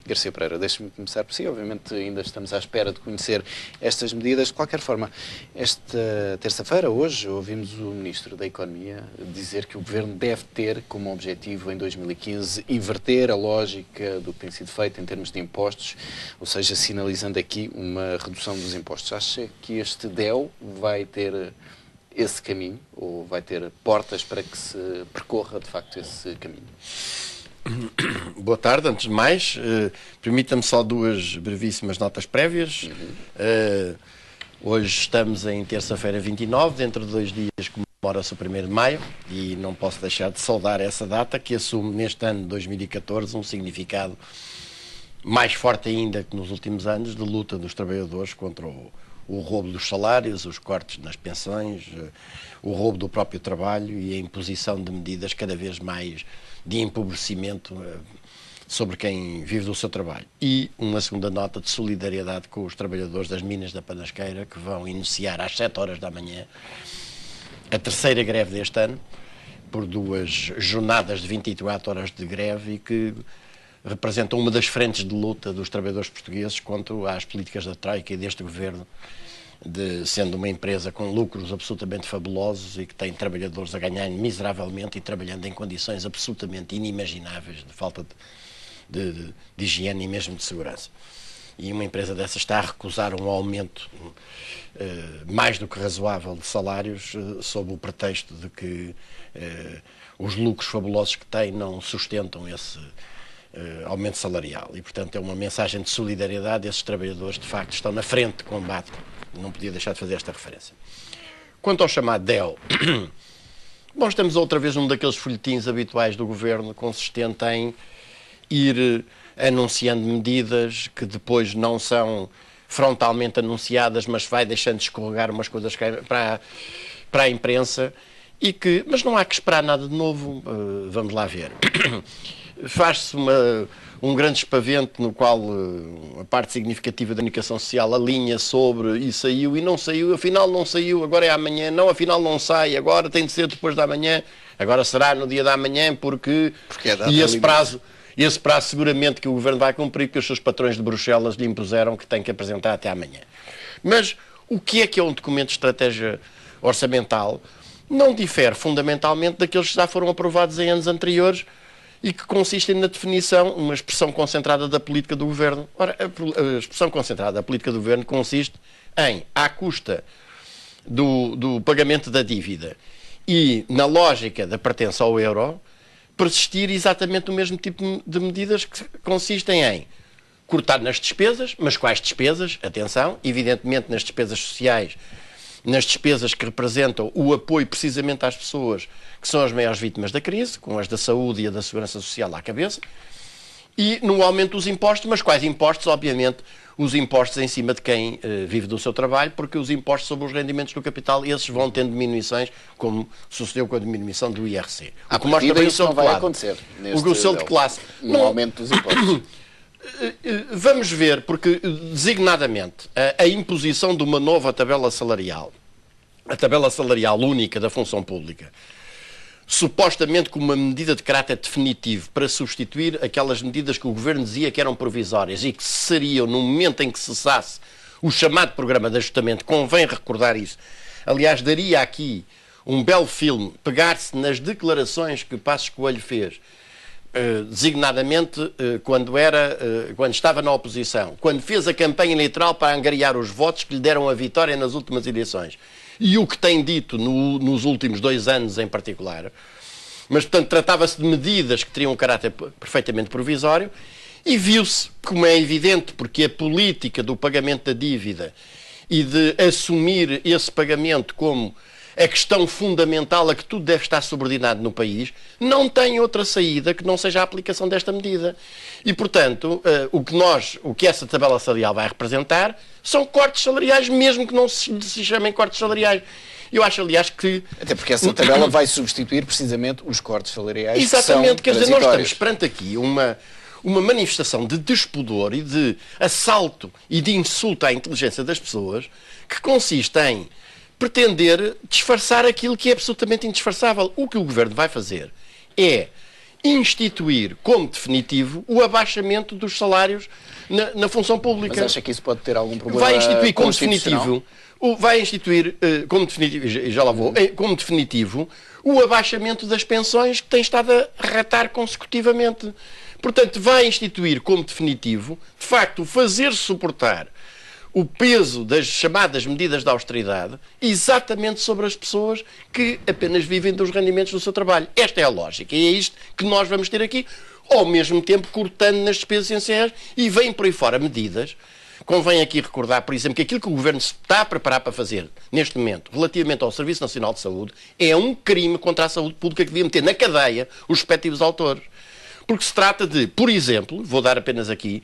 Garcia Pereira, deixe-me começar por si. Obviamente ainda estamos à espera de conhecer estas medidas. De qualquer forma, esta terça-feira, hoje, ouvimos o Ministro da Economia dizer que o Governo deve ter como objetivo em 2015 inverter a lógica do que tem sido feito em termos de impostos, ou seja, sinalizando aqui uma redução dos impostos. Acha que este DEU vai ter esse caminho ou vai ter portas para que se percorra de facto esse caminho? Boa tarde, antes de mais, permita-me só duas brevíssimas notas prévias. Hoje estamos em terça-feira 29, dentro de 2 dias comemora-se o 1º de maio e não posso deixar de saudar essa data que assume neste ano de 2014 um significado mais forte ainda que nos últimos anos de luta dos trabalhadores contra o roubo dos salários, os cortes nas pensões, o roubo do próprio trabalho e a imposição de medidas cada vez mais de empobrecimento sobre quem vive do seu trabalho. E uma segunda nota de solidariedade com os trabalhadores das minas da Panasqueira, que vão iniciar às 7 horas da manhã a 3ª greve deste ano, por 2 jornadas de 24 horas de greve e que representam uma das frentes de luta dos trabalhadores portugueses contra as políticas da Troika e deste governo, sendo uma empresa com lucros absolutamente fabulosos e que tem trabalhadores a ganhar miseravelmente e trabalhando em condições absolutamente inimagináveis de falta de higiene e mesmo de segurança. E uma empresa dessa está a recusar um aumento mais do que razoável de salários sob o pretexto de que os lucros fabulosos que tem não sustentam esse aumento salarial. E, portanto, é uma mensagem de solidariedade. Esses trabalhadores, de facto, estão na frente de combate. Não podia deixar de fazer esta referência. Quanto ao chamado DEU, bom, estamos outra vez num daqueles folhetins habituais do Governo, consistente em ir anunciando medidas que depois não são frontalmente anunciadas, mas vai deixando de escorregar umas coisas para a imprensa, mas não há que esperar nada de novo. Vamos lá ver. Faz-se um grande espavento no qual a parte significativa da comunicação social alinha sobre e saiu e não saiu, afinal não saiu, agora é amanhã, não, afinal não sai, agora tem de ser depois da manhã, agora será no dia da manhã porque e esse prazo seguramente que o Governo vai cumprir, que os seus patrões de Bruxelas lhe impuseram que tem que apresentar até amanhã. Mas o que é um documento de estratégia orçamental? Não difere fundamentalmente daqueles que já foram aprovados em anos anteriores e que consistem na definição, uma expressão concentrada da política do Governo. Ora, a expressão concentrada da política do Governo consiste em, à custa do pagamento da dívida e na lógica da pertença ao euro, persistir exatamente o mesmo tipo de medidas que consistem em cortar nas despesas, mas quais despesas? Atenção, evidentemente nas despesas sociais, nas despesas que representam o apoio precisamente às pessoas que são as maiores vítimas da crise, com as da saúde e a da segurança social à cabeça, e no aumento dos impostos, mas quais impostos? Obviamente, os impostos em cima de quem vive do seu trabalho, porque os impostos sobre os rendimentos do capital, esses vão tendo diminuições, como sucedeu com a diminuição do IRC. O que mostra bem isso não vai acontecer. O seu de classe. No aumento dos impostos. Vamos ver, porque designadamente a imposição de uma nova tabela salarial, a tabela salarial única da função pública, supostamente como uma medida de caráter definitivo para substituir aquelas medidas que o Governo dizia que eram provisórias e que seriam no momento em que cessasse o chamado programa de ajustamento, convém recordar isso. Aliás, daria aqui um belo filme, pegar-se nas declarações que Passos Coelho fez, designadamente quando estava na oposição, quando fez a campanha eleitoral para angariar os votos que lhe deram a vitória nas últimas eleições. E o que tem dito nos últimos 2 anos em particular. Mas, portanto, tratava-se de medidas que teriam um caráter perfeitamente provisório e viu-se, como é evidente, porque a política do pagamento da dívida e de assumir esse pagamento como a questão fundamental a que tudo deve estar subordinado no país, não tem outra saída que não seja a aplicação desta medida. E, portanto, o que essa tabela salarial vai representar são cortes salariais, mesmo que não se chamem cortes salariais. Eu acho, aliás, que... Até porque essa tabela vai substituir precisamente os cortes salariais. Exatamente, que são quer dizer, nós estamos perante aqui uma manifestação de despudor e de assalto e de insulto à inteligência das pessoas que consiste em pretender disfarçar aquilo que é absolutamente indisfarçável. O que o Governo vai fazer é instituir como definitivo o abaixamento dos salários na função pública. Mas acha que isso pode ter algum problema? Vai instituir como definitivo, já lá vou, como definitivo, o abaixamento das pensões que tem estado a ratar consecutivamente. Portanto, vai instituir como definitivo, de facto, fazer suportar o peso das chamadas medidas de austeridade exatamente sobre as pessoas que apenas vivem dos rendimentos do seu trabalho. Esta é a lógica e é isto que nós vamos ter aqui, ao mesmo tempo cortando nas despesas essenciais, e vêm por aí fora medidas. Convém aqui recordar, por exemplo, que aquilo que o Governo se está a preparar para fazer neste momento, relativamente ao Serviço Nacional de Saúde, é um crime contra a saúde pública que devia meter na cadeia os respectivos autores. Porque se trata de, por exemplo, vou dar apenas aqui,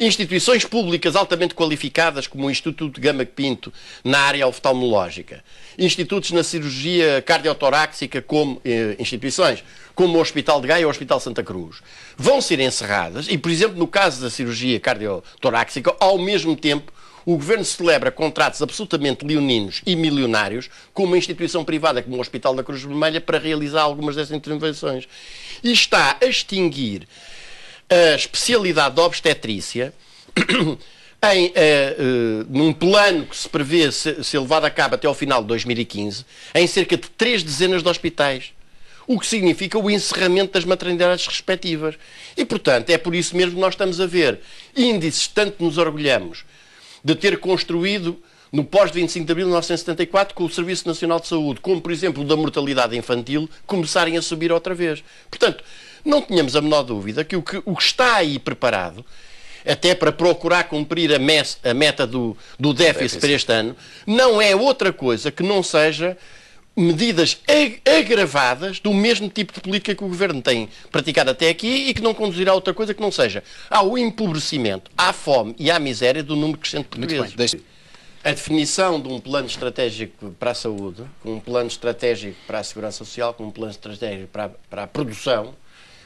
instituições públicas altamente qualificadas, como o Instituto Gama Pinto na área oftalmológica, institutos na cirurgia cardiotorácica, como instituições, como o Hospital de Gaia e o Hospital Santa Cruz, vão ser encerradas e, por exemplo, no caso da cirurgia cardiotorácica, ao mesmo tempo, o Governo celebra contratos absolutamente leoninos e milionários com uma instituição privada como o Hospital da Cruz Vermelha para realizar algumas dessas intervenções. E está a extinguir a especialidade de obstetrícia num plano que se prevê ser levado a cabo até ao final de 2015 em cerca de 3 dezenas de hospitais, o que significa o encerramento das maternidades respectivas. E, portanto, é por isso mesmo que nós estamos a ver índices, tanto nos orgulhamos de ter construído no pós-25 de abril de 1974 com o Serviço Nacional de Saúde, como, por exemplo, o da mortalidade infantil, começarem a subir outra vez. Portanto, não tenhamos a menor dúvida que o que está aí preparado, até para procurar cumprir a meta do déficit para este ano, não é outra coisa que não seja medidas agravadas do mesmo tipo de política que o Governo tem praticado até aqui e que não conduzirá a outra coisa que não seja ao empobrecimento, à fome e à miséria do número crescente de portugueses. A definição de um plano estratégico para a saúde, um plano estratégico para a segurança social, um plano estratégico para a produção,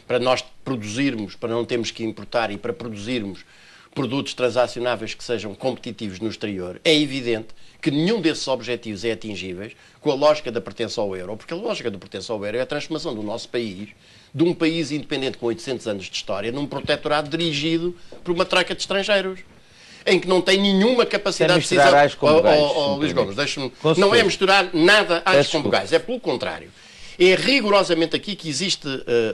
para nós produzirmos, para não termos que importar e para produzirmos produtos transacionáveis que sejam competitivos no exterior, é evidente que nenhum desses objetivos é atingíveis com a lógica da pertença ao euro, porque a lógica da pertença ao euro é a transformação do nosso país, de um país independente com 800 anos de história, num protetorado dirigido por uma troika de estrangeiros, em que não tem nenhuma capacidade de decisão. Luís Gomes, deixe-me. Não é misturar nada alhos com bugais, é pelo contrário. É rigorosamente aqui que existe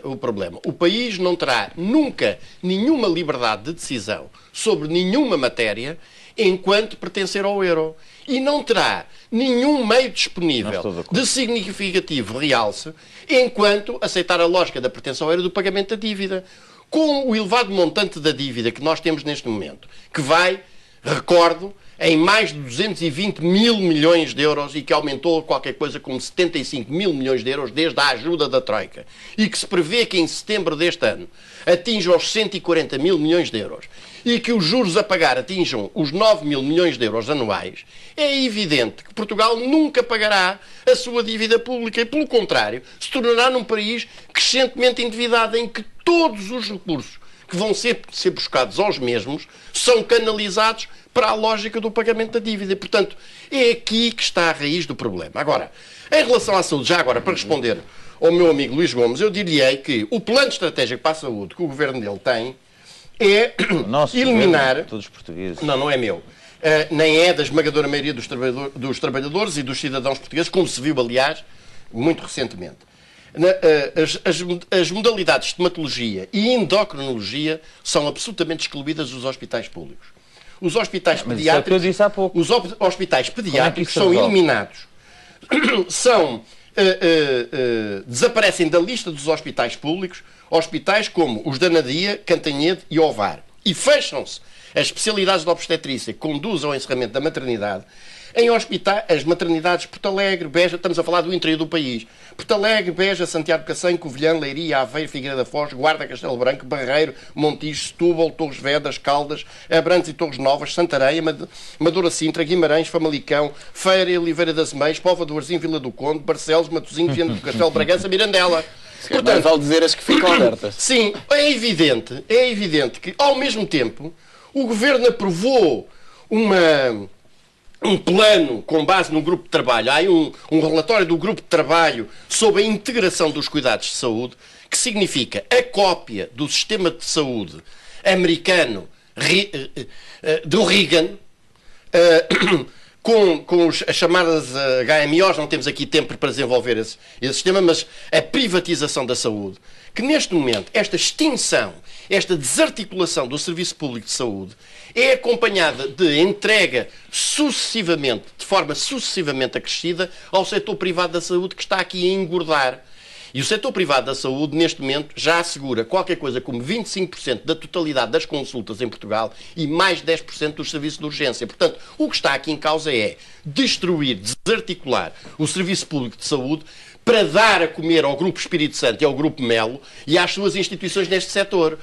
o problema. O país não terá nunca nenhuma liberdade de decisão sobre nenhuma matéria enquanto pertencer ao euro. E não terá nenhum meio disponível de significativo realce enquanto aceitar a lógica da pertença ao euro do pagamento da dívida. Com o elevado montante da dívida que nós temos neste momento, que vai, recordo, em mais de 220 mil milhões de euros e que aumentou qualquer coisa como 75 mil milhões de euros desde a ajuda da Troika e que se prevê que em setembro deste ano atinja os 140 mil milhões de euros e que os juros a pagar atinjam os 9 mil milhões de euros anuais, é evidente que Portugal nunca pagará a sua dívida pública e, pelo contrário, se tornará num país crescentemente endividado em que todos os recursos que vão ser buscados aos mesmos são canalizados para a lógica do pagamento da dívida. E, portanto, é aqui que está a raiz do problema. Agora, em relação à saúde, já agora, para responder ao meu amigo Luís Gomes, eu diria que o plano estratégico para a saúde que o governo dele tem é eliminar... Governo, todos os portugueses. Não é meu. Nem é da esmagadora maioria dos trabalhadores e dos cidadãos portugueses, como se viu, aliás, muito recentemente. As modalidades de estomatologia e endocrinologia são absolutamente excluídas dos hospitais públicos. Os hospitais pediátricos, os hospitais pediátricos são eliminados, desaparecem da lista dos hospitais públicos, hospitais como os da Nadia, Cantanhede e Ovar. E fecham-se as especialidades de obstetrícia que conduzem ao encerramento da maternidade em hospitais, as maternidades Porto Alegre, Beja, estamos a falar do interior do país, Porto Alegre, Beja, Santiago de Cacém, Covilhã, Leiria, Aveiro, Figueira da Foz, Guarda, Castelo Branco, Barreiro, Montijo, Setúbal, Torres Vedras, Caldas, Abrantes e Torres Novas, Santarém, Madura Sintra, Guimarães, Famalicão, Feira e Oliveira das Meias, Póvoa do Varzim, Vila do Conde, Barcelos, Matosinhos, Viana do Castelo, Bragança, Mirandela. Portanto, vale dizer as que ficam abertas. Sim, é evidente que, ao mesmo tempo, o Governo aprovou um plano com base num grupo de trabalho. Há um relatório do grupo de trabalho sobre a integração dos cuidados de saúde que significa a cópia do sistema de saúde americano do Reagan, com as chamadas HMOs, não temos aqui tempo para desenvolver esse sistema, mas a privatização da saúde, que neste momento, esta extinção, esta desarticulação do Serviço Público de Saúde é acompanhada de entrega sucessivamente, de forma sucessivamente acrescida, ao setor privado da saúde, que está aqui a engordar. E o setor privado da saúde, neste momento, já assegura qualquer coisa como 25% da totalidade das consultas em Portugal e mais 10% dos serviços de urgência. Portanto, o que está aqui em causa é destruir, desarticular o Serviço Público de Saúde para dar a comer ao Grupo Espírito Santo e ao Grupo Melo e às suas instituições neste setor,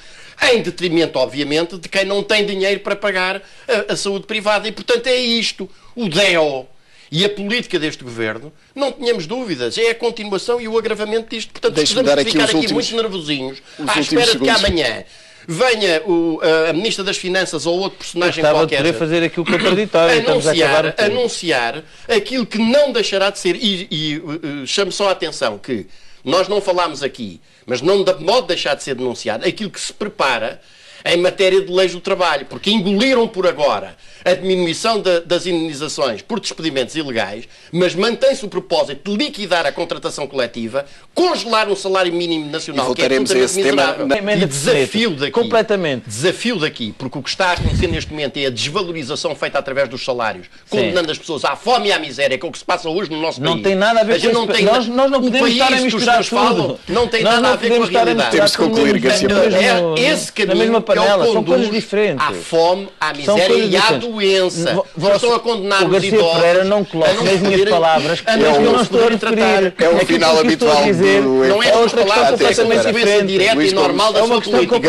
em detrimento, obviamente, de quem não tem dinheiro para pagar a saúde privada. E, portanto, é isto, o DEO. E a política deste governo, não tínhamos dúvidas, é a continuação e o agravamento disto. Portanto, precisamos ficar aqui muito nervosinhos, à espera de que amanhã venha a Ministra das Finanças ou outro personagem qualquer de querer fazer aquilo contraditório, anunciar aquilo que não deixará de ser. E chamo só a atenção que nós não falámos aqui, mas não pode deixar de ser denunciado aquilo que se prepara em matéria de leis do trabalho, porque engoliram por agora a diminuição das indenizações por despedimentos ilegais, mas mantém-se o propósito de liquidar a contratação coletiva, congelar um salário mínimo nacional, que é absolutamente miserável. E desafio daqui, porque o que está a acontecer neste momento é a desvalorização feita através dos salários, condenando as pessoas à fome e à miséria, que é o que se passa hoje no nosso país. Não tem nada a ver com isso. Nós não podemos estar a misturar tudo. Não tem nada a ver com a realidade. Temos que concluir, Garcia Pereira. Esse caminho panela, são coisas diferentes. À fome, à miséria e à doença. Estão a condenar os idosos. O Garcia Pereira não coloca nas minhas palavras que eu não estou a referir. É o final habitual do... Não é as palavras, é a consequência direta e normal da sua política.